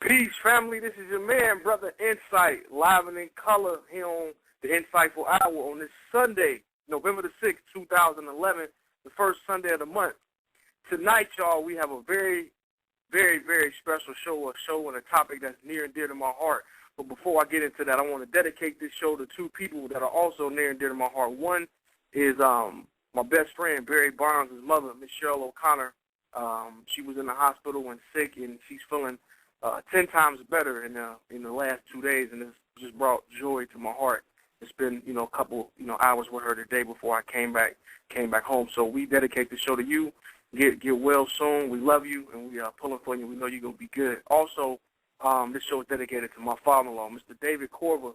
Peace, family. This is your man, Brother Insight, live and in color here on the Insightful Hour on this Sunday, November the 6th, 2011, the first Sunday of the month. Tonight, y'all, we have a very, very, very special show, and a topic that's near and dear to my heart. But before I get into that, I want to dedicate this show to two people that are also near and dear to my heart. One is my best friend, Barry Barnes' mother, Michelle O'Connor. She was in the hospital and sick, and she's feeling 10 times better in the last 2 days, and it's just brought joy to my heart. It's been, a couple, hours with her today before I came back home. So we dedicate the show to you. Get well soon. We love you, and we are pulling for you. We know you're going to be good. Also, this show is dedicated to my father-in-law, Mr. David Corver,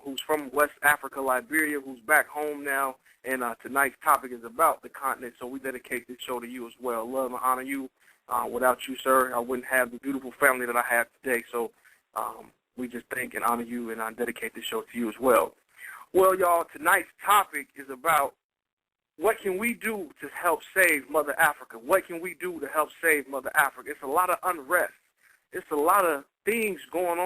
who's from West Africa, Liberia, who's back home now. And tonight's topic is about the continent, so we dedicate this show to you as well. Love and honor you. Without you, sir, I wouldn't have the beautiful family that I have today. So we just thank and honor you, and I dedicate this show to you as well. Well, y'all, tonight's topic is about what can we do to help save Mother Africa? What can we do to help save Mother Africa? It's a lot of unrest. It's a lot of things going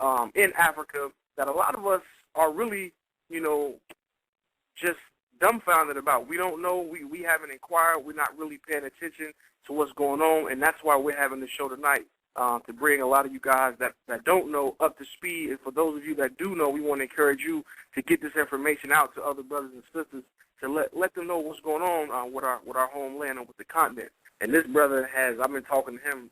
on in Africa that a lot of us are really, just dumbfounded about. We don't know. We haven't inquired. We're not really paying attention to what's going on, and that's why we're having this show tonight, to bring a lot of you guys that don't know up to speed. And for those of you that do know, we want to encourage you to get this information out to other brothers and sisters to let them know what's going on with our homeland and with the continent. And this brother I've been talking to him,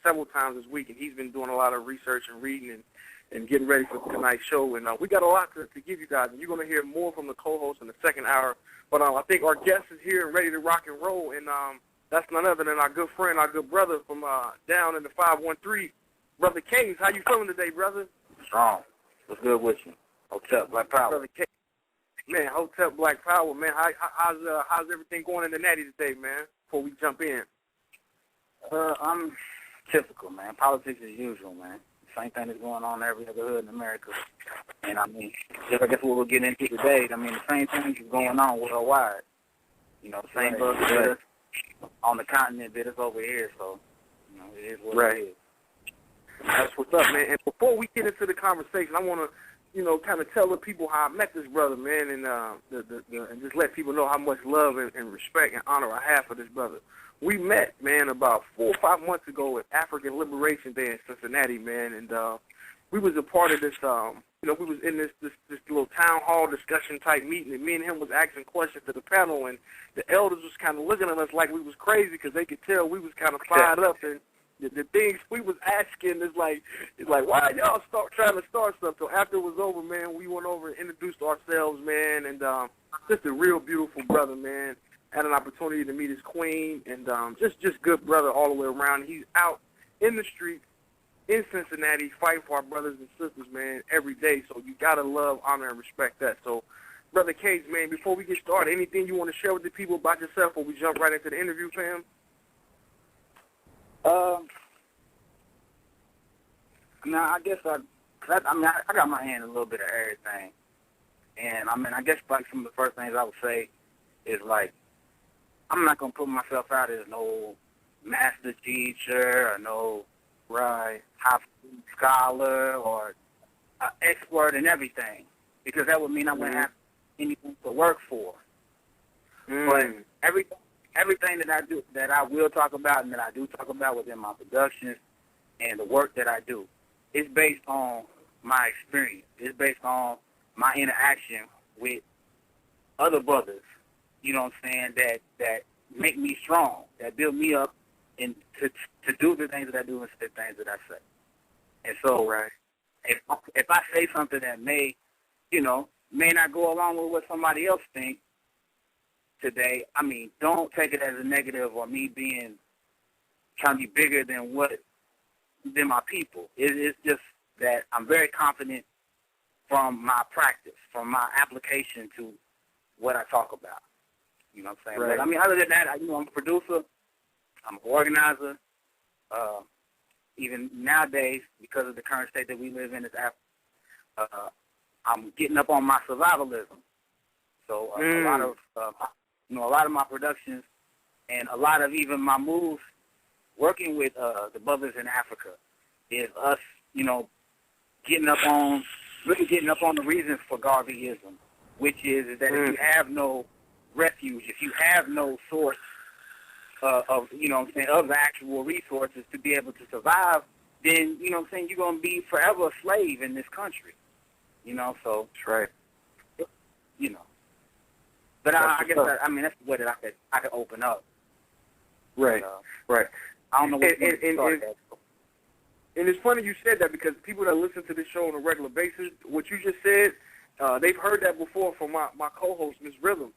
several times this week, and he's been doing a lot of research and reading and getting ready for tonight's show. And we got a lot to give you guys, and you're going to hear more from the co-host in the second hour. But I think our guest is here and ready to rock and roll, and that's none other than our good friend, our good brother from down in the 513, Brother Cadence. How you feeling today, brother? Strong. What's good with you? Hotel Black Power. Brother Cadence. Man, Hotel Black Power, man. How's everything going in the Natty today, man, before we jump in? I'm typical, man. Politics as usual, man. Same thing that's going on in every other hood in America. And, just I guess what we'll get into today, the same thing is going on worldwide. The same bug bit us on the continent bit us over here, so, it is what it is. That's what's up, man. And before we get into the conversation, I want to, kind of tell the people how I met this brother, man, and and just let people know how much love and respect and honor I have for this brother. We met, man, about 4 or 5 months ago at African Liberation Day in Cincinnati, man, and we was a part of this, we was in this little town hall discussion type meeting, and me and him was asking questions to the panel, and the elders was kind of looking at us like we was crazy because they could tell we was kind of fired up, and the things we was asking is like why y'all trying to start stuff? So after it was over, man, we went over and introduced ourselves, man, and just a real beautiful brother, man. Had an opportunity to meet his queen, and just good brother all the way around. He's out in the streets in Cincinnati fighting for our brothers and sisters, man, every day. So you gotta love, honor, and respect that. So, Brother Cage, man, before we get started, anything you want to share with the people about yourself, or we jump right into the interview, fam? I guess I got my hand in a little bit of everything, and I guess like some of the first things I would say is like, I'm not gonna put myself out as no master teacher or no high scholar or expert in everything, because that would mean I wouldn't have anything to work for. But everything that I do, that I will talk about and that I do talk about within my productions and the work that I do, is based on my experience. It's based on my interaction with other brothers, you know what I'm saying, that make me strong, that build me up and to do the things that I do and say the things that I say. And so if I say something that may not go along with what somebody else thinks today, don't take it as a negative or me trying to be bigger than my people. It's just that I'm very confident from my practice, from my application to what I talk about. You know what I'm saying? Right. But, other than that, I'm a producer, I'm an organizer. Even nowadays, because of the current state that we live in, I'm getting up on my survivalism. So a lot of my productions and a lot of even my moves working with the brothers in Africa is us, really getting up on the reasons for Garveyism, which is that if you have no refuge, if you have no source of the actual resources to be able to survive, then, you're going to be forever a slave in this country, so. That's right. But I guess, that's the way that I could open up. Right, right. I don't know what to start at. And it's funny you said that, because people that listen to this show on a regular basis, what you just said, they've heard that before from my co-host, Miss Rhythm.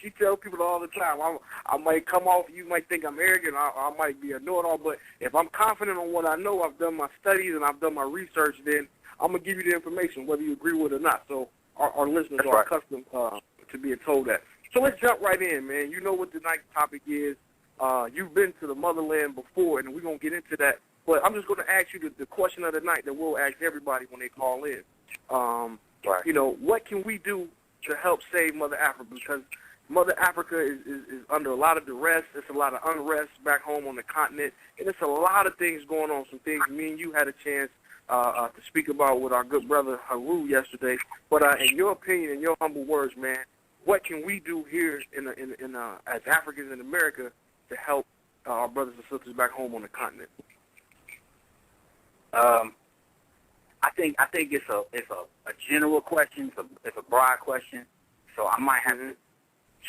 She tells people all the time, I might come off, you might think I'm arrogant, I might be a know-it-all, but if I'm confident on what I know, I've done my studies and I've done my research, then I'm going to give you the information, whether you agree with it or not. So our listeners are accustomed to being told that. So let's jump right in, man. You know what tonight's topic is. You've been to the motherland before, and we're going to get into that. But I'm just going to ask you the question of the night that we'll ask everybody when they call in. What can we do to help save Mother Africa? Because Mother Africa is under a lot of duress. There's a lot of unrest back home on the continent. And there's a lot of things going on, some things me and you had a chance to speak about with our good brother Haru yesterday. But in your opinion, in your humble words, man, what can we do here as Africans in America to help our brothers and sisters back home on the continent? I think it's a general question. It's a broad question, so I might have to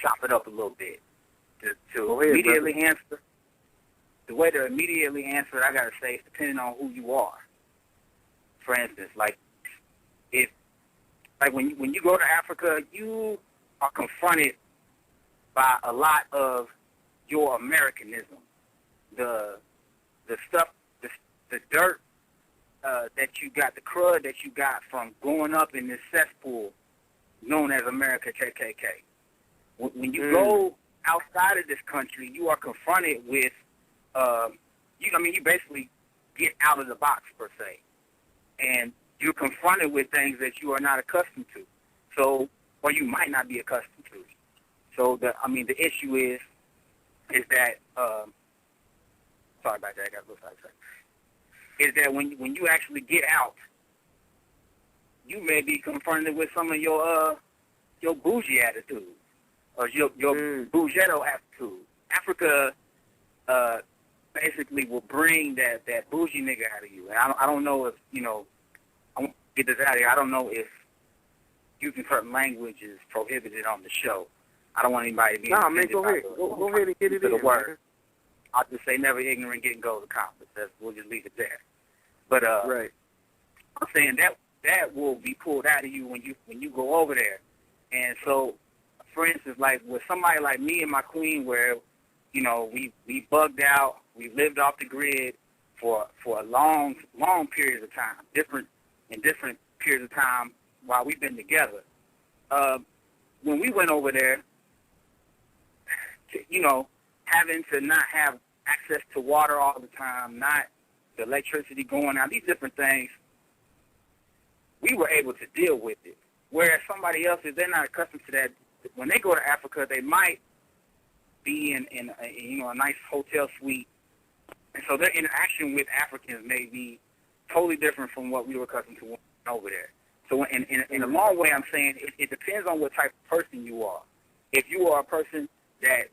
chop it up a little bit to immediately answer. The way to immediately answer it, I gotta say, it's depending on who you are. For instance, when you go to Africa, you are confronted by a lot of your Americanism, the stuff, the dirt that you got, the crud that you got from growing up in this cesspool known as America KKK. When you go outside of this country, you are confronted with, you basically get out of the box, per se. And you're confronted with things that you are not accustomed to. So, or you might not be accustomed to. So, the issue is that, sorry about that, I got a little sidetracked. Is that when you actually get out, you may be confronted with some of your bougie attitude, or your boughetto attitude. Africa basically will bring that bougie nigga out of you. And I don't know if, I want to get this out of here. I don't know if using certain language is prohibited on the show. I don't want anybody to be Nah, man, go ahead. Go ahead and get it in. Word. I'll just say never ignorant getting gold accomplished. We'll just leave it there. But right. I'm saying that will be pulled out of you when you go over there. And so, for instance, like with somebody like me and my queen, where we bugged out, we lived off the grid for a long periods of time, different periods of time while we've been together. When we went over there, having to not have access to water all the time, not the electricity going out, these different things, we were able to deal with it. Whereas somebody else, if they're not accustomed to that, when they go to Africa, they might be in a nice hotel suite, and so their interaction with Africans may be totally different from what we were accustomed to over there. So in a long way, I'm saying it depends on what type of person you are. If you are a person that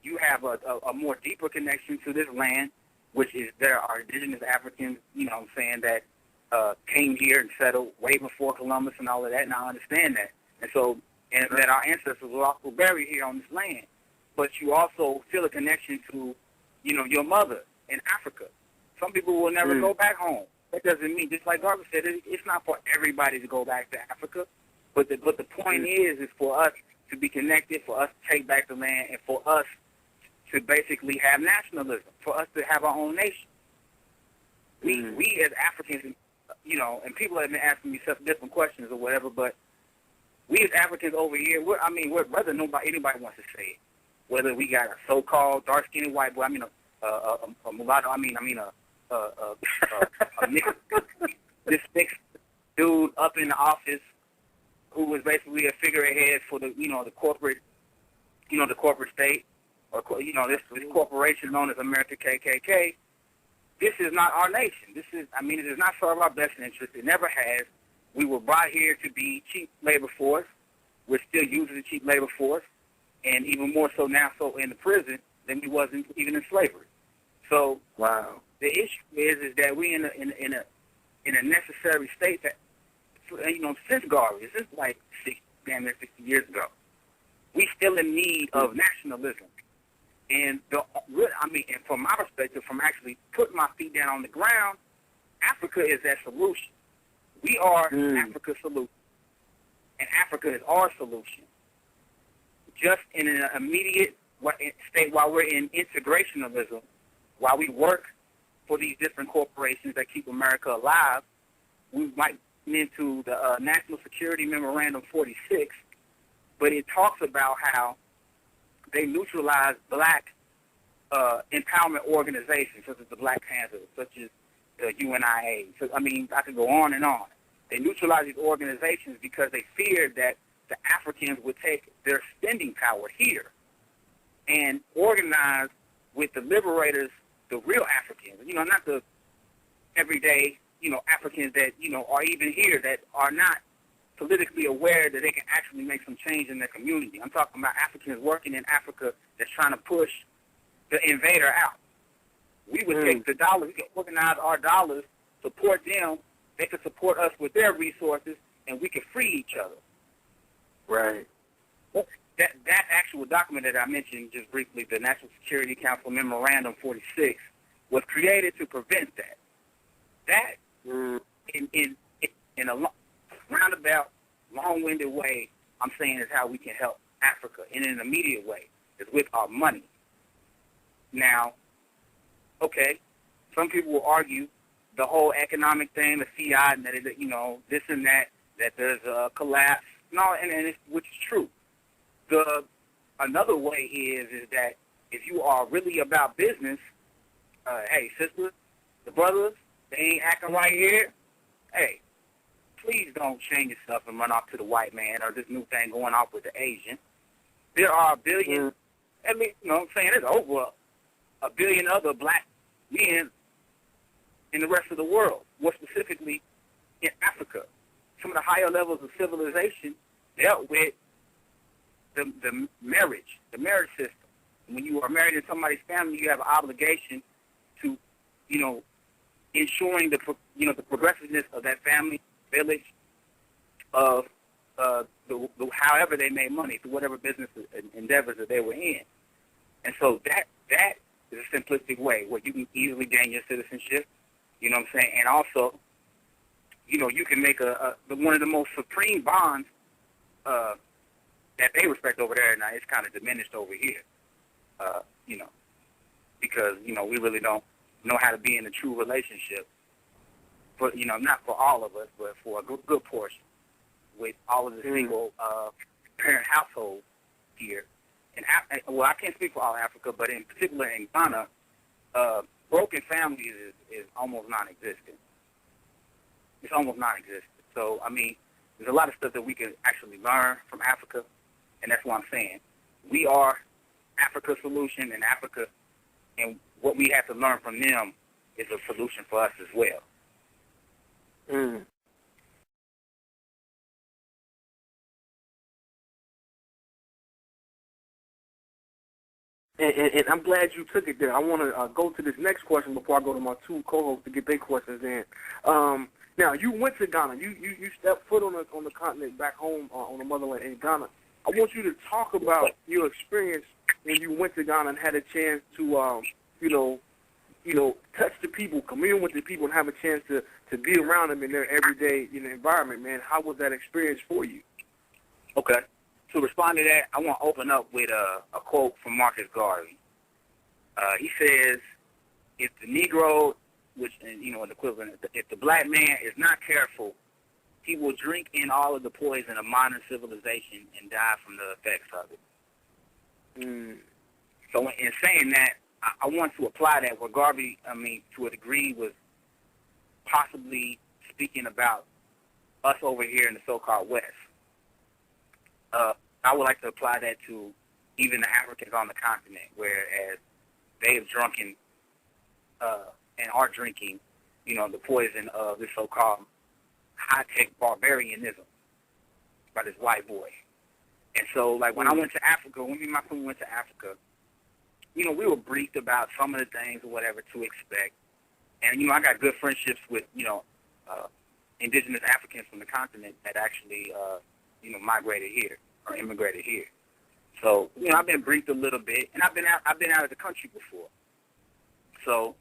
you have a more deeper connection to this land, which is there are indigenous Africans, that came here and settled way before Columbus and all of that, and I understand that. And so, and that our ancestors were also buried here on this land. But you also feel a connection to, your mother in Africa. Some people will never go back home. That doesn't mean, just like Garvey said, it's not for everybody to go back to Africa. But the point is for us to be connected, for us to take back the land, and for us to basically have nationalism, for us to have our own nation. We as Africans, and people have been asking me such different questions or whatever, but we as Africans over here, we're whether anybody wants to say it, whether we got a so-called dark-skinned white boy, a mulatto, this mixed dude up in the office who was basically a figurehead for the corporate, the corporate state, or this corporation known as America KKK. this is not our nation. It does not serve our best interest. It never has. We were brought here to be cheap labor force. We're still using the cheap labor force, and even more so now, so in the prison than we was even in slavery. So, wow. The issue is that we in a necessary state that, since Garvey, this is like 60 years ago, we still in need of nationalism. And and from my perspective, from actually putting my feet down on the ground, Africa is that solution. We are Africa's solution, and Africa is our solution. Just in an immediate state while we're in integrationalism, while we work for these different corporations that keep America alive, we might get into the National Security Memorandum 46, but it talks about how they neutralize black empowerment organizations, such as the Black Panthers, such as the UNIA. So, I could go on and on. They neutralize these organizations because they feared that the Africans would take their spending power here and organize with the liberators, the real Africans, not the everyday, Africans that, are even here that are not politically aware that they can actually make some change in their community. I'm talking about Africans working in Africa that's trying to push the invader out. We would take the dollars, we could organize our dollars, support them, they could support us with their resources, and we could free each other. Right. That actual document that I mentioned just briefly, the National Security Council Memorandum 46, was created to prevent that. That, in a roundabout, long-winded way, I'm saying is how we can help Africa. In an immediate way, is with our money. Now, okay, some people will argue the whole economic thing, the fiat, and that it, this and that there's a collapse. No, and which is true. Another way is that if you are really about business, hey, sisters, the brothers, they ain't acting right here. Hey, please don't change your stuff and run off to the white man or this new thing going off with the Asian. There are a billion, at least, I'm saying there's over a billion other black men in the rest of the world, more specifically in Africa. Some of the higher levels of civilization dealt with the marriage system. When you are married in somebody's family, you have an obligation to, ensuring the progressiveness of that family, village, of however they made money through whatever business endeavors that they were in. And so that is a simplistic way where you can easily gain your citizenship, you know what I'm saying? And also, you can make one of the most supreme bonds that they respect over there. Now, it's kind of diminished over here, because, we really don't know how to be in a true relationship, for, not for all of us, but for a good portion with all of the single parent households here. And I can't speak for all Africa, but in particular in Ghana, broken families is almost non-existent. It's almost non-existent. So, there's a lot of stuff that we can actually learn from Africa, and that's what I'm saying. We are Africa's solution, and Africa, and what we have to learn from them is a solution for us as well. And I'm glad you took it there. I want to go to this next question before I go to my two co-hosts to get their questions in. Now, you went to Ghana. You stepped foot on the continent back home on the motherland in Ghana. I want you to talk about your experience when you went to Ghana and had a chance to, touch the people, commune with the people, and have a chance to be around them in their everyday environment, man. How was that experience for you? Okay. To respond to that, I want to open up with a quote from Marcus Garvey. He says, if the Negro, which, an equivalent, if the black man is not careful, he will drink in all of the poison of modern civilization and die from the effects of it. So in saying that, I want to apply that where Garvey, to a degree, was possibly speaking about us over here in the so-called West. I would like to apply that to even the Africans on the continent, whereas they have drunken and are drinking, the poison of this so-called high-tech barbarianism by this white boy. And so, like, when I went to Africa, when me and my crew went to Africa, we were briefed about some of the things or whatever to expect. And, I got good friendships with, indigenous Africans from the continent that actually, migrated here or immigrated here. So, I've been briefed a little bit, and I've been out of the country before. So,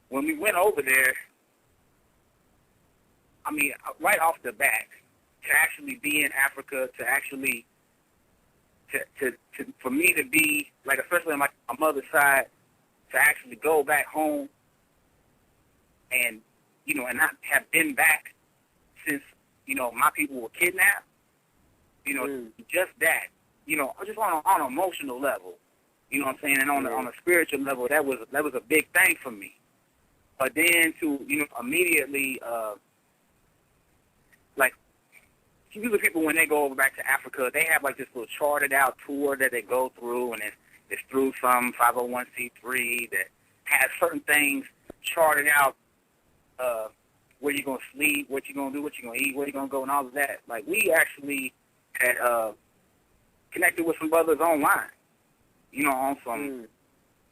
when we went over there, I mean, right off the bat, to actually be in Africa, to actually, for me to be, like, especially on my mother's side, to actually go back home and, and not have been back since, my people were kidnapped, just that, just on an emotional level, you know what I'm saying, and on a spiritual level, that was a big thing for me. But then to, immediately, like, usually people, when they go over back to Africa, they have, like, this little charted out tour that they go through, and it's through some 501c3 that has certain things charted out, where you're going to sleep, what you're going to do, what you're going to eat, where you're going to go, and all of that. Like, we actually had connected with some brothers online, on some,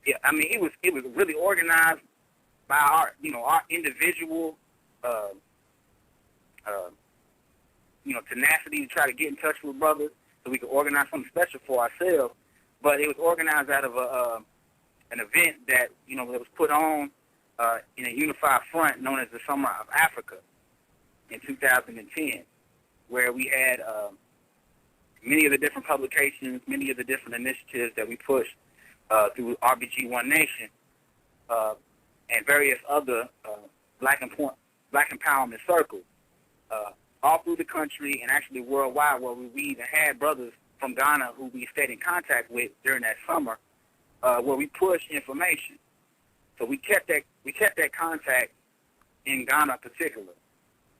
yeah, I mean, it was really organized by our individual, tenacity to try to get in touch with brothers so we could organize something special for ourselves. But it was organized out of an event that, that was put on in a unified front known as the Summer of Africa in 2010, where we had many of the different publications, many of the different initiatives that we pushed through RBG One Nation and various other black empowerment circles all through the country and actually worldwide, where we even had brothers from Ghana who we stayed in contact with during that summer, where we pushed information. So we kept that contact in Ghana in particular.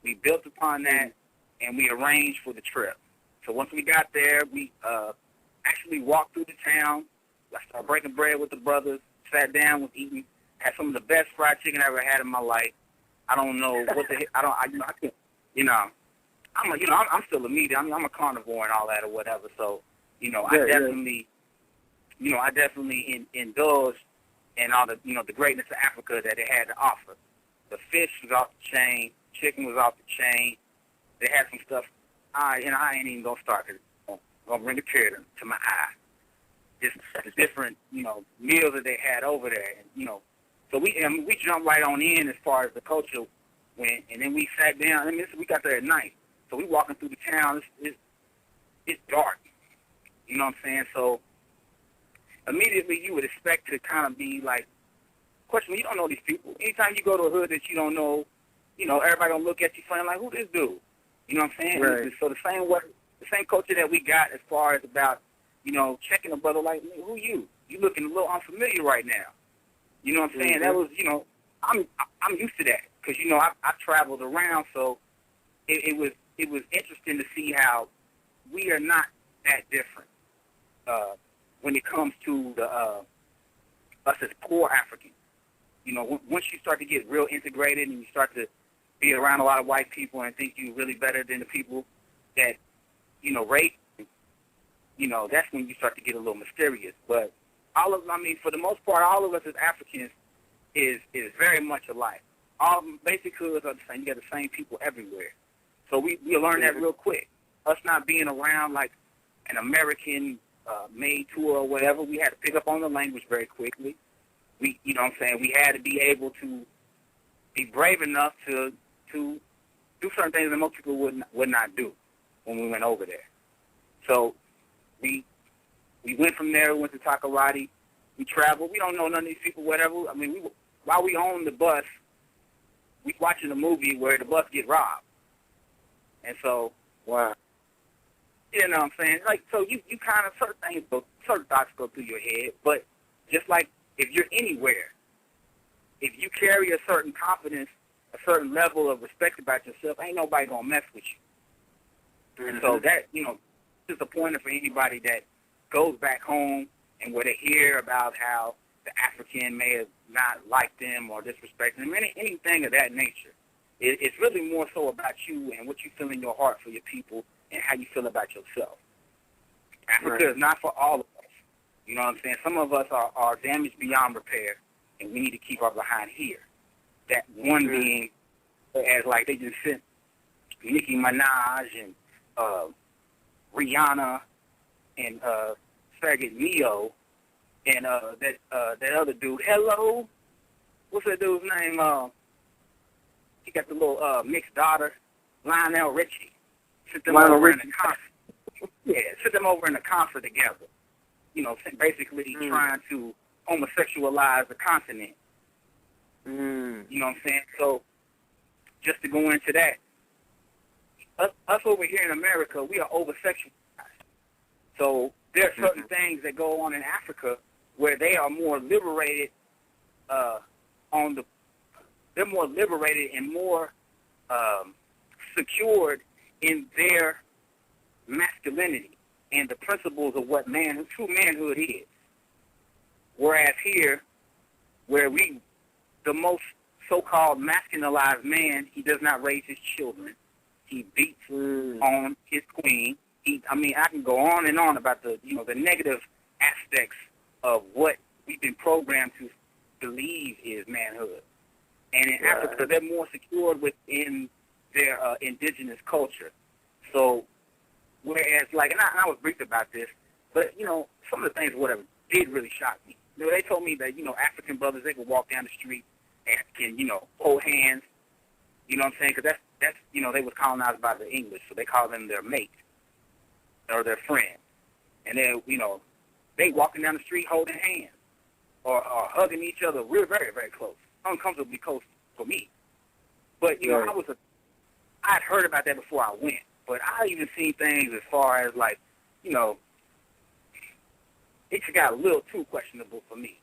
We built upon that, and we arranged for the trip. So once we got there, we actually walked through the town. I started breaking bread with the brothers, sat down, was eating, had some of the best fried chicken I ever had in my life. I don't know what the I'm still a meat. I mean, I'm a carnivore and all that or whatever. So, I definitely indulged in all the, the greatness of Africa that it had to offer. The fish was off the chain. Chicken was off the chain. They had some stuff. I ain't even gonna start because I'm gonna bring a tear to my eye. Just the different, meals that they had over there, and so we jumped right on in as far as the culture went, and then we sat down. I mean, we got there at night, so we walking through the town. It's dark, you know what I'm saying? So immediately you would expect to kind of be like, question, you don't know these people. Anytime you go to a hood that you don't know, everybody gonna look at you funny like, who this dude? You know what I'm saying? Right. So the same culture that we got as far as about, checking a brother like, who you? You looking a little unfamiliar right now. You know what I'm saying? Mm-hmm. That was, I'm used to that because, I traveled around, so it was interesting to see how we are not that different when it comes to us as poor Africans. Once you start to get real integrated and you start to be around a lot of white people and think you're really better than the people that, rape, that's when you start to get a little mysterious. But for the most part, all of us as Africans is very much alike. All basic hoods are the same. You got the same people everywhere. So we learned that real quick. Us not being around like an American made tour or whatever, we had to pick up on the language very quickly. We had to be able to be brave enough to do certain things that most people would not do when we went over there. So we went from there. We went to Takoradi. We traveled. We don't know none of these people, whatever. I mean, while we on the bus, we watching a movie where the bus get robbed. And so, wow. You know what I'm saying? Like, so you kind of, certain thoughts go through your head, but just like if you're anywhere, if you carry a certain confidence, a certain level of respect about yourself, ain't nobody going to mess with you. Mm-hmm. And so that, is a pointer for anybody that goes back home and where they hear about how the African may have not liked them or disrespected them, anything of that nature. It's really more so about you and what you feel in your heart for your people and how you feel about yourself. Africa is not for all of us. You know what I'm saying? Some of us are damaged beyond repair, and we need to keep our behind here. That one being, as like they just sent Nicki Minaj and Rihanna and Faggot Neo and that other dude. Hello, what's that dude's name? He got the little mixed daughter, Lionel Richie. Sit them over in a concert. Yeah, sit them over in a concert together. You know, basically trying to homosexualize the continent. You know what I'm saying? So, just to go into that, us over here in America, we are over-sexualized. So, there are certain things that go on in Africa where they are more liberated they're more liberated and more secured in their masculinity and the principles of what true manhood is. Whereas here, where the most so-called masculinized man, he does not raise his children. He beats on his queen. I can go on and on about the negative aspects of what we've been programmed to believe is manhood. And in Africa, they're more secured within their indigenous culture. So, whereas, like, and I was briefed about this, but, some of the things, whatever, did really shock me. They told me that, African brothers, they could walk down the street and can, hold hands, you know what I'm saying? Because that's they was colonized by the English, so they call them their mate or their friend. And then, they walking down the street holding hands or hugging each other real, very, very close, uncomfortably close for me. But, I'd heard about that before I went. But I even seen things as far as, like, it got a little too questionable for me.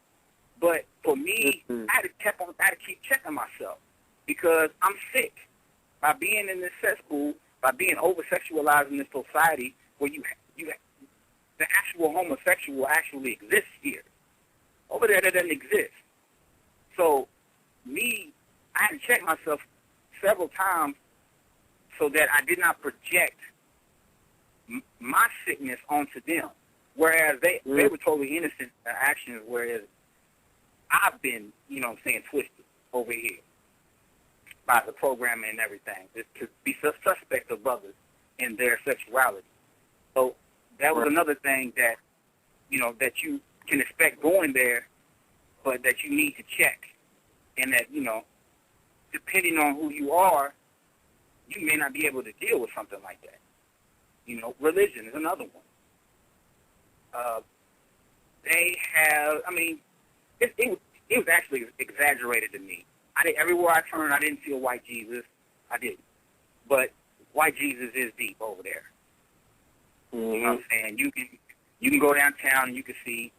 But for me, I had to keep checking myself because I'm sick by being in this cesspool, by being over-sexualized in this society where the actual homosexual actually exists here. Over there, that doesn't exist. So I had to check myself several times so that I did not project my sickness onto them. Whereas they were totally innocent actions, whereas I've been, twisted over here by the programming and everything, to be suspect of brothers in their sexuality. So that was another thing that, that you can expect going there, but that you need to check. And that, depending on who you are, you may not be able to deal with something like that. Religion is another one. They have, it was actually exaggerated to me. Everywhere I turned, I didn't feel white Jesus. I didn't. But white Jesus is deep over there. You know what I'm saying? You can go downtown and you can see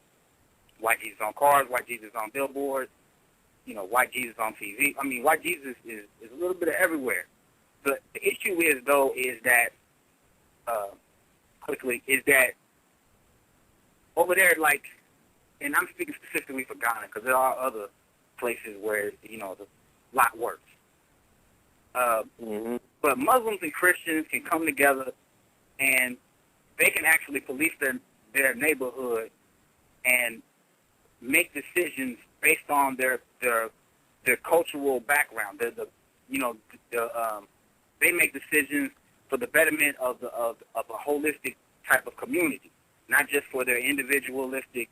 white Jesus on cars, white Jesus on billboards, white Jesus on TV. White Jesus is a little bit of everywhere. The issue is that over there, like, and I'm speaking specifically for Ghana because there are other places where, it's a lot worse. But Muslims and Christians can come together and they can actually police their neighborhood and make decisions based on their cultural background. They make decisions for the betterment of a holistic type of community, not just for their individualistic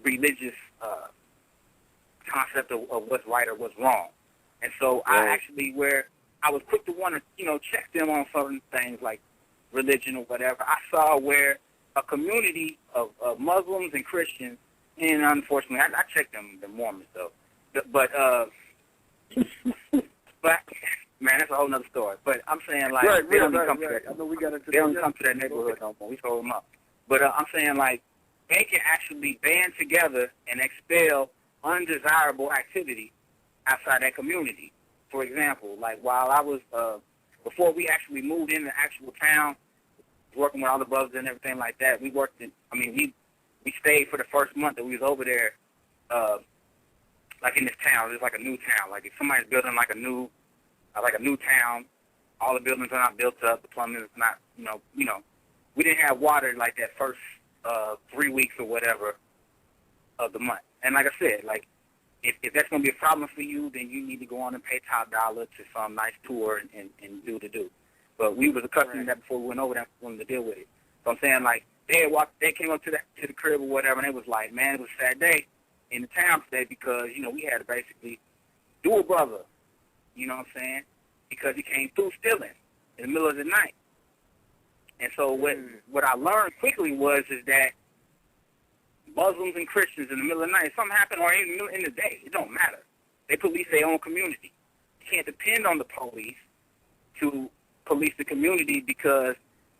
religious concept of what's right or what's wrong. And so I was quick to want to, check them on certain things like religion or whatever. I saw where a community of Muslims and Christians, and unfortunately, I checked them, the Mormons, though. But man, that's a whole nother story. But I'm saying, like, they don't come to that neighborhood no more. We sold them up. But I'm saying, like, they can actually band together and expel undesirable activity outside that community. For example, like, while I was, before we actually moved into actual town, working with all the brothers and everything like that, we stayed for the first month that we was over there like in this town, it's like a new town. Like if somebody's building like a new town, all the buildings are not built up, the plumbing is not, we didn't have water like that first 3 weeks or whatever of the month. And like I said, like if that's going to be a problem for you, then you need to go on and pay top dollar to some nice tour and do the do. But we was accustomed to that before we went over there wanted to deal with it. So I'm saying, like, they came up to the crib or whatever, and it was like, man, it was a sad day in the town today because, we had to basically do a brother, you know what I'm saying, because he came through stealing in the middle of the night. And so what I learned quickly is that Muslims and Christians in the middle of the night, if something happened or in the day, it don't matter. They police their own community. You can't depend on the police to police the community because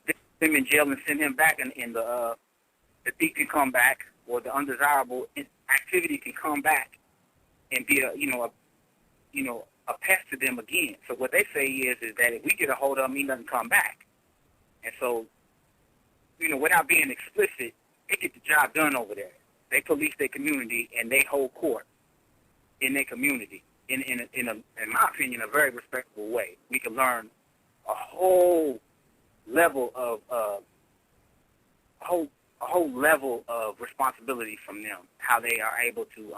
they put him in jail and send him back, and the thief can come back, or the undesirable activity can come back and be a pest to them again. So what they say is that if we get a hold of him, he doesn't come back. And so, without being explicit, they get the job done over there. They police their community and they hold court in their community in my opinion, a very respectable way. We can learn a whole level of responsibility from them, how they are able to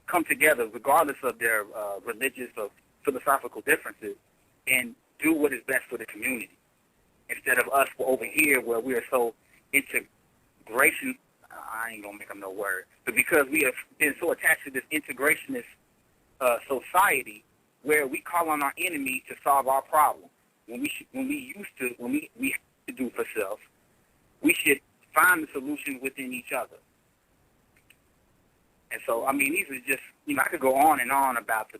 come together regardless of their religious or philosophical differences and do what is best for the community. Instead of us over here where we are so integration, I ain't going to make up no word, but because we have been so attached to this integrationist society where we call on our enemy to solve our problem. When we have to do for self, we should find the solution within each other. And so, I mean, these are just, I could go on and on about the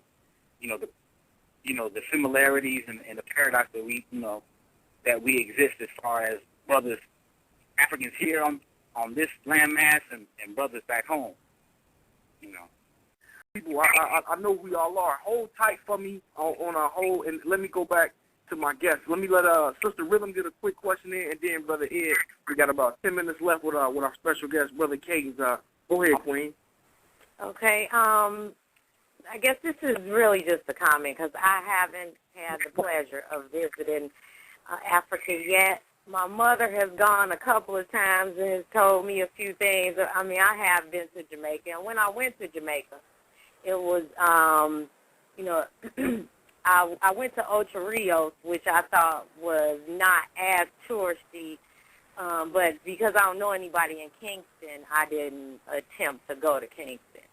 similarities and the paradox that we exist as far as brothers, Africans here on this landmass and brothers back home. People, I know we all are. Hold tight for me on our whole, and let me go back to my guest. Let me let Sister Rhythm get a quick question in, and then Brother Ed. We got about 10 minutes left with our special guest, Brother Cadence. Go ahead, Queen. Okay. I guess this is really just a comment because I haven't had the pleasure of visiting Africa yet. My mother has gone a couple of times and has told me a few things. I mean, I have been to Jamaica, and when I went to Jamaica, it was, I went to Ocho Rios, which I thought was not as touristy, but because I don't know anybody in Kingston, I didn't attempt to go to Kingston.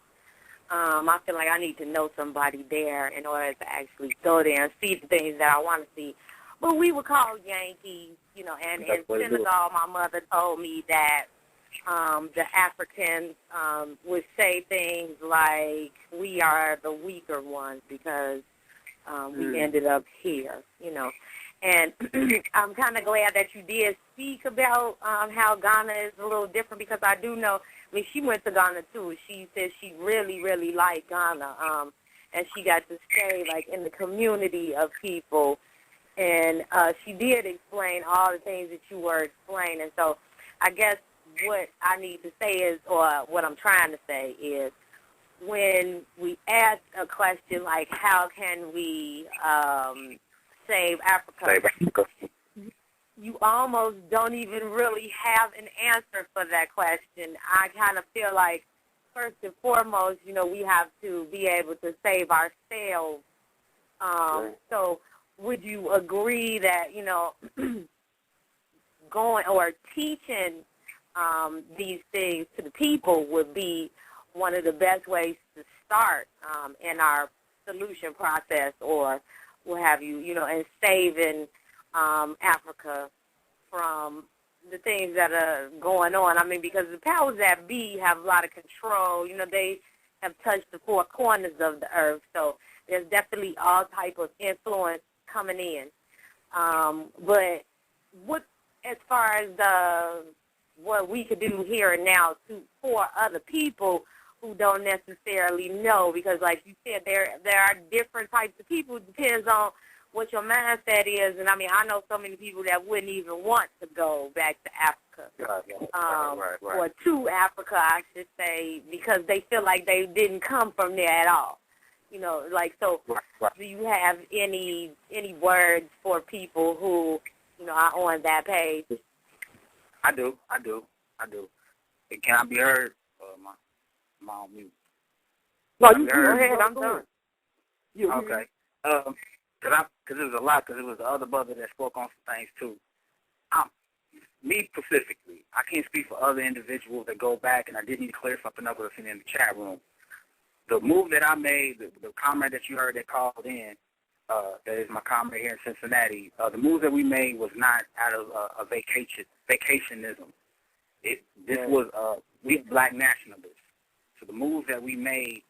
I feel like I need to know somebody there in order to actually go there and see the things that I want to see. But we were called Yankees, and in Senegal, my mother told me that the Africans would say things like, we are the weaker ones because we ended up here, And I'm kind of glad that you did speak about how Ghana is a little different because I do know, she went to Ghana too. She said she really, really liked Ghana, and she got to stay, like, in the community of people. And she did explain all the things that you were explaining. So I guess what I need to say is, or what I'm trying to say is, when we ask a question like, how can we save Africa, you almost don't even really have an answer for that question. I kind of feel like, first and foremost, we have to be able to save ourselves. So would you agree that, going or teaching these things to the people would be one of the best ways to start in our solution process, or what have you, and saving Africa from the things that are going on? I mean, because the powers that be have a lot of control. They have touched the four corners of the earth, so there's definitely all type of influence coming in. But what, as far as what we could do here and now for other people who don't necessarily know, because like you said, there are different types of people. It depends on what your mindset is. And I mean, I know so many people that wouldn't even want to go back to Africa, Right. or to Africa, I should say, because they feel like they didn't come from there at all. You know, like, so do you have any words for people who, you know, are on that page? I do. Can I be heard? My on mute. No, you go ahead. I'm done. Okay. Because it was a lot, because it was the other brother that spoke on some things, too. Me specifically, I can't speak for other individuals that go back, and I did need to clear something up with us in the chat room. The move that I made, the comrade that you heard that called in, that is my comrade here in Cincinnati, the move that we made was not out of a vacationism. We black nationalists. So the moves that we made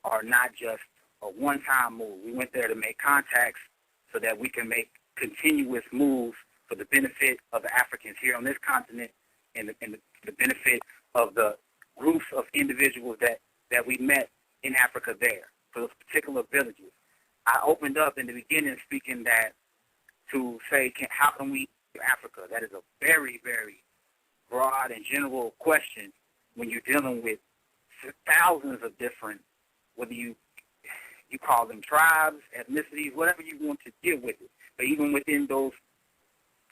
are not just a one-time move. We went there to make contacts so that we can make continuous moves for the benefit of the Africans here on this continent and the benefit of the groups of individuals that we met in Africa there, for those particular villages. I opened up in the beginning speaking that to say, how can we do Africa? That is a very, very broad and general question when you're dealing with thousands of different, whether you call them tribes, ethnicities, whatever you want to deal with it. But even within those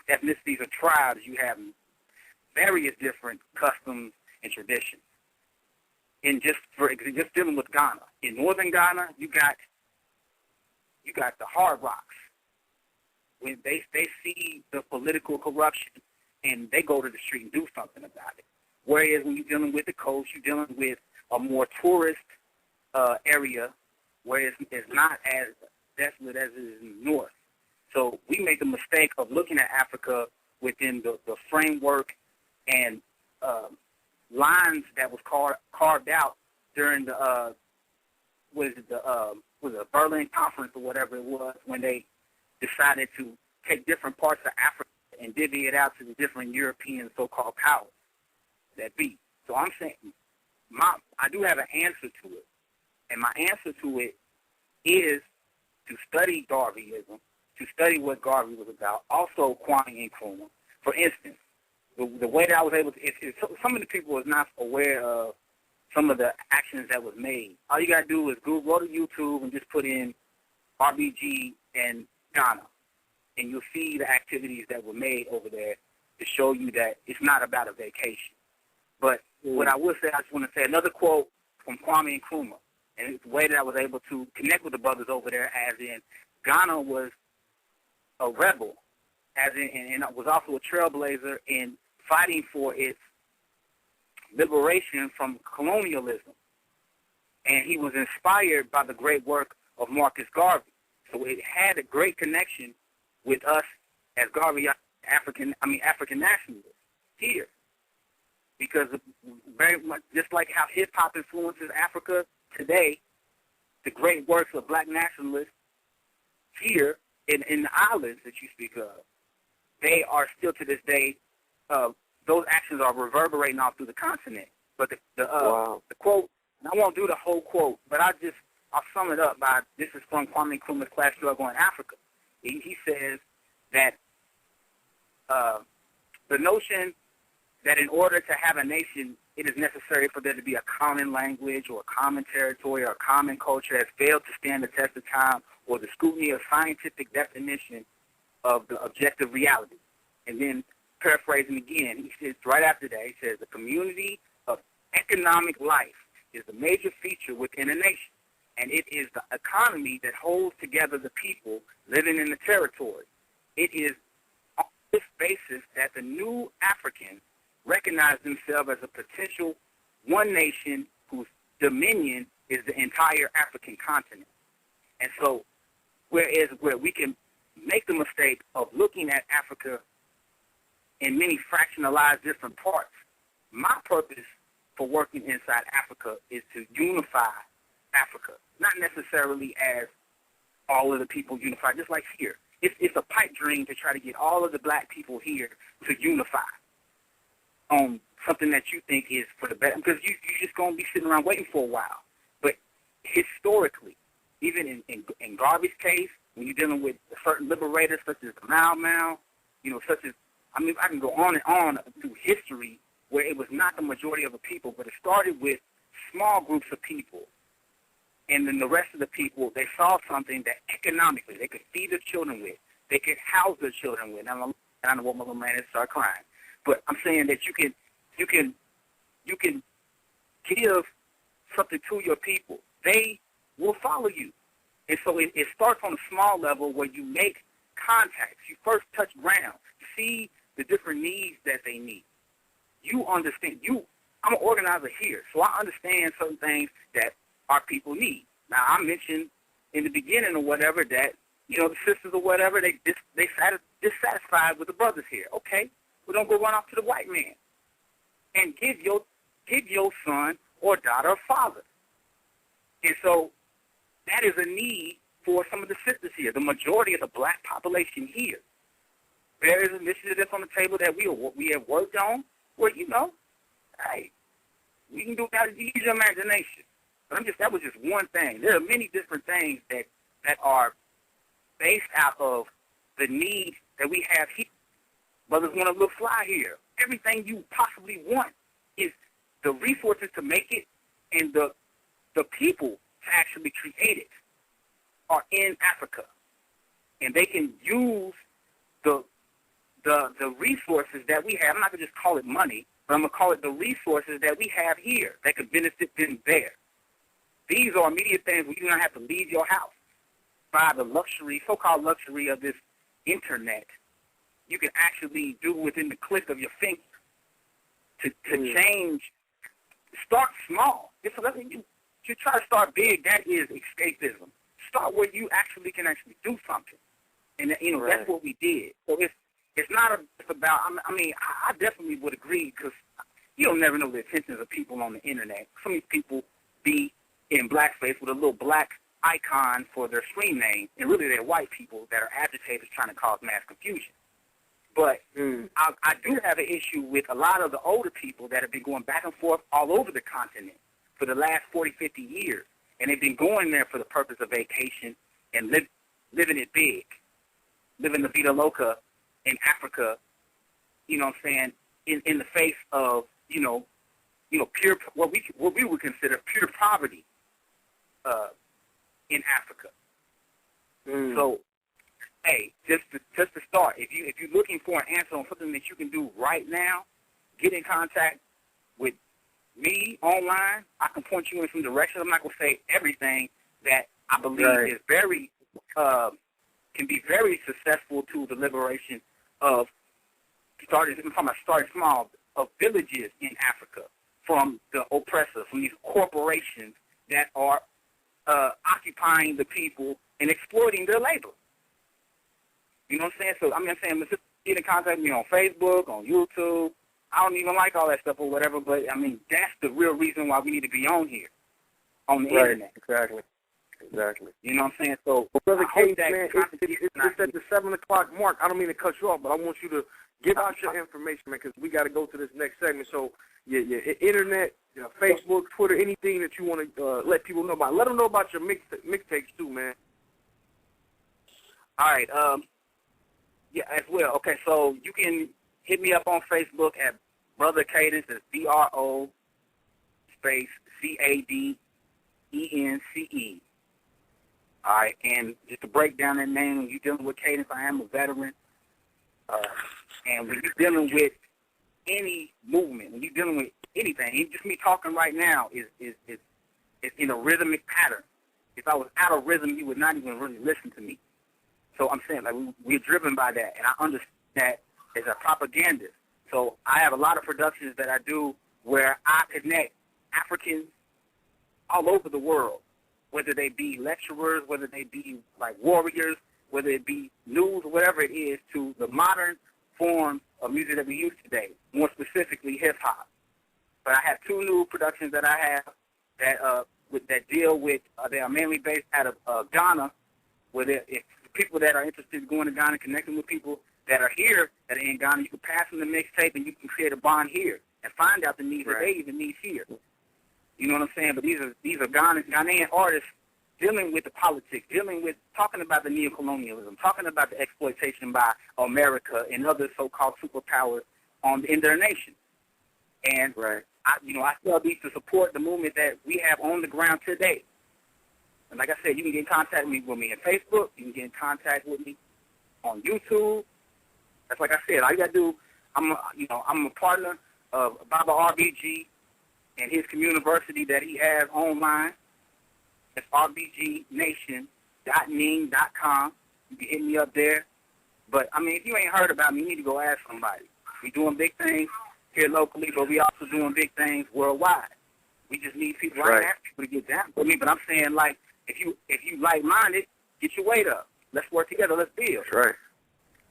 ethnicities or tribes, you have various different customs and traditions. And just dealing with Ghana, in northern Ghana, you got the hard rocks. When they see the political corruption, and they go to the street and do something about it. Whereas when you're dealing with the coast, you're dealing with a more tourist area, where it's not as desolate as it is in the north. So we made the mistake of looking at Africa within the framework and lines that was carved out during the Berlin Conference or whatever it was, when they decided to take different parts of Africa and divvy it out to the different European so-called powers that be. So I'm saying I do have an answer to it, and my answer to it is to study Garveyism, to study what Garvey was about, also Kwame Nkrumah. For instance, the way that I was able to, if some of the people was not aware of some of the actions that was made, all you got to do is go to YouTube and just put in RBG and Ghana, and you'll see the activities that were made over there to show you that it's not about a vacation. But what I will say, I just want to say another quote from Kwame Nkrumah, and it's the way that I was able to connect with the brothers over there, as in Ghana was a rebel, as in, and was also a trailblazer in fighting for its liberation from colonialism. And he was inspired by the great work of Marcus Garvey. So it had a great connection with us as Garvey African nationalists here. Because very much, just like how hip-hop influences Africa today, the great works of black nationalists here in the islands that you speak of, they are still to this day, those actions are reverberating all through the continent. But the quote, and I won't do the whole quote, but I'll sum it up by, this is from Kwame Nkrumah's Class Struggle in Africa. He says that the notion that in order to have a nation, it is necessary for there to be a common language or a common territory or a common culture has failed to stand the test of time or the scrutiny of scientific definition of the objective reality. And then, paraphrasing again, he says right after that, he says, the community of economic life is the major feature within a nation, and it is the economy that holds together the people living in the territory. It is on this basis that the new Africans recognize themselves as a potential one nation whose dominion is the entire African continent. And so, where we can make the mistake of looking at Africa in many fractionalized different parts, my purpose for working inside Africa is to unify Africa, not necessarily as all of the people unified, just like here. It's a pipe dream to try to get all of the black people here to unify on something that you think is for the better, because you're just going to be sitting around waiting for a while. But historically, even in Garvey's case, when you're dealing with certain liberators such as Mau Mau, such as, I can go on and on through history where it was not the majority of the people, but it started with small groups of people. And then the rest of the people, they saw something that economically they could feed their children with, they could house their children with. And I know what my little man is, start crying. But I'm saying that you can give something to your people. They will follow you. And so it starts on a small level where you make contacts. You first touch ground, see the different needs that they need. You understand. I'm an organizer here, so I understand certain things that our people need. Now, I mentioned in the beginning or whatever that, the sisters or whatever, they dissatisfied with the brothers here. Okay, well, don't go run off to the white man and give your son or daughter a father. And so that is a need for some of the sisters here, the majority of the black population here. There is an initiative that's on the table that we have worked on where, hey, we can do that. Use your imagination. But that was just one thing. There are many different things that are based out of the need that we have here. Brothers want to look fly here. Everything you possibly want is the resources to make it, and the people to actually create it are in Africa. And they can use the resources that we have. I'm not going to just call it money, but I'm going to call it the resources that we have here that could benefit them there. These are immediate things where you don't have to leave your house. By the luxury, so-called luxury of this internet, you can actually do within the click of your finger to change. Start small. You try to start big, that is escapism. Start where you can do something. And, right. That's what we did. So it's not about, I definitely would agree, because you don't never know the intentions of people on the internet. Some of these people be in blackface with a little black icon for their screen name, and really they're white people that are agitators trying to cause mass confusion. But I do have an issue with a lot of the older people that have been going back and forth all over the continent for the last 40, 50 years, and they've been going there for the purpose of vacation and living it big, living the vida loca in Africa, in the face of, pure, what we would consider pure poverty in Africa. So, hey, just to start, if you're looking for an answer on something that you can do right now, get in contact with me online. I can point you in some direction. I'm not going to say everything that I believe is very can be very successful to the liberation of starting small, of villages in Africa from the oppressors, from these corporations that are occupying the people and exploiting their labor. You know what I'm saying? So I'm just get in contact with me on Facebook, on YouTube. I don't even like all that stuff or whatever, but that's the real reason why we need to be on here, on the internet. Exactly. You know what I'm saying? So, Brother Cadence, man, it's at the 7 o'clock mark. I don't mean to cut you off, but I want you to give out your information, man, because we got to go to this next segment. So, your internet, Facebook, Twitter, anything that you want to let people know about. Let them know about your mixtapes, too, man. All right. Yeah, as well. Okay, so you can hit me up on Facebook at Brother Cadence. It's BRO space CADENCE. All right, and just to break down that name, when you're dealing with Cadence, I am a veteran. And when you're dealing with any movement, when you're dealing with anything, even just me talking right now is in a rhythmic pattern. If I was out of rhythm, you would not even really listen to me. So I'm saying, we're driven by that, and I understand that as a propagandist. So I have a lot of productions that I do where I connect Africans all over the world, whether they be lecturers, whether they be like warriors, whether it be news, whatever it is, to the modern forms of music that we use today, more specifically hip-hop. But I have two new productions that I have that deal with, they are mainly based out of Ghana, where if people that are interested in going to Ghana, connecting with people that are here, that are in Ghana, you can pass them the mixtape and you can create a bond here and find out the needs that they even need here. You know what I'm saying? But these are Ghanaian artists dealing with the politics, dealing with talking about the neocolonialism, talking about the exploitation by America and other so-called superpowers in their nation. And I tell these to support the movement that we have on the ground today. And like I said, you can get in contact with me on Facebook. You can get in contact with me on YouTube. That's like I said. All you gotta do. I'm a partner of Baba RBG and his community that he has online. It's rbgnation.ning.com. You can hit me up there. But I mean, if you ain't heard about me, you need to go ask somebody. We doing big things here locally, but we also doing big things worldwide. We just need people. I ain't ask people to get down with me, but I'm saying, like, if you like-minded, get your weight up. Let's work together. Let's build. That's right.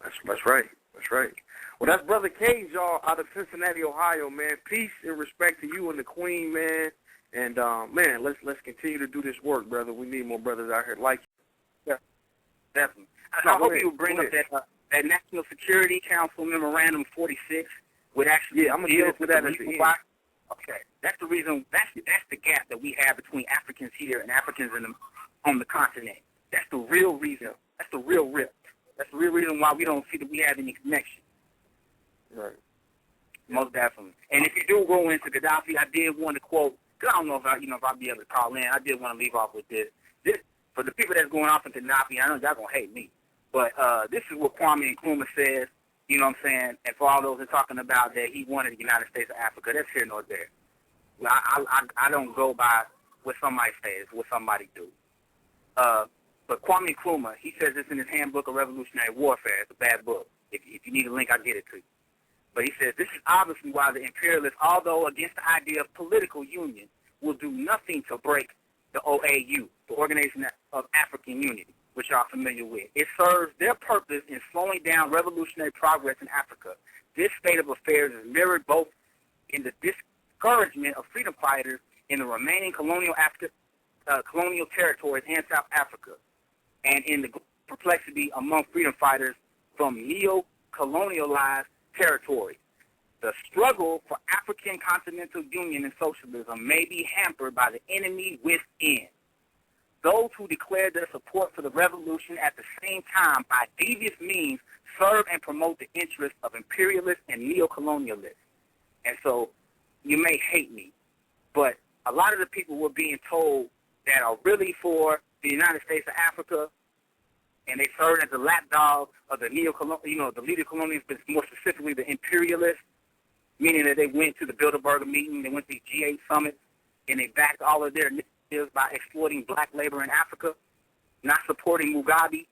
That's right. That's right. Well, that's Brother Cage, y'all, out of Cincinnati, Ohio, man. Peace and respect to you and the Queen, man. And, man, let's continue to do this work, brother. We need more brothers out here like you. Yeah, definitely. I hope you bring up that National Security Council Memorandum 46 would actually I'm going to deal with that at the end. Okay, that's the reason. That's the gap that we have between Africans here and Africans on the continent. That's the real reason. That's the real rift. That's the real reason why we don't see that we have any connection. Right. Most definitely. And if you do go into Gaddafi, I did want to quote, because I don't know if I'll be able to call in. I did want to leave off with this. For the people that's going off into Gaddafi, I know y'all gonna hate me, but this is what Kwame Nkrumah says. You know what I'm saying? And for all those that are talking about that he wanted the United States of Africa, that's here nor there. I don't go by what somebody says, what somebody do. But Kwame Nkrumah, he says this in his Handbook of Revolutionary Warfare. It's a bad book. If you need a link, I'll get it to you. But he says, this is obviously why the imperialists, although against the idea of political union, will do nothing to break the OAU, the Organization of African Unity, which y'all are familiar with. It serves their purpose in slowing down revolutionary progress in Africa. This state of affairs is mirrored both in the discouragement of freedom fighters in the remaining colonial territories and South Africa, and in the perplexity among freedom fighters from neo-colonialized territories. The struggle for African continental union and socialism may be hampered by the enemy within. Those who declare their support for the revolution at the same time by devious means serve and promote the interests of imperialists and neo-colonialists. And so you may hate me, but a lot of the people we're being told that are really for the United States of Africa, and they serve as the lapdog of the the leader colonialists, but more specifically the imperialists, meaning that they went to the Bilderberg meeting, they went to the G8 summit, and they backed all of their initiatives by exploiting black labor in Africa, not supporting Mugabe,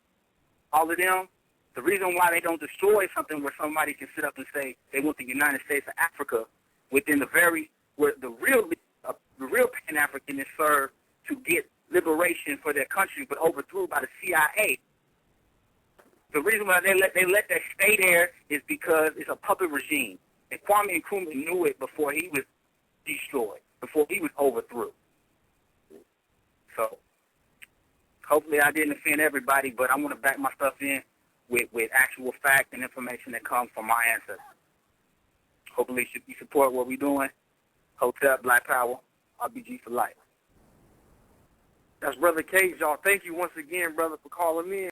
all of them. The reason why they don't destroy something where somebody can sit up and say they want the United States of Africa within where the real Pan-Africanists serve to get liberation for their country, but overthrew by the CIA. The reason why they let that stay there is because it's a puppet regime. And Kwame Nkrumah knew it before he was destroyed, before he was overthrew. So hopefully I didn't offend everybody, but I want to back my stuff in with actual fact and information that comes from my ancestors. Hopefully you support what we're doing. Hotel, Black Power, RBG for life. That's Brother Cage, y'all. Thank you once again, brother, for calling in.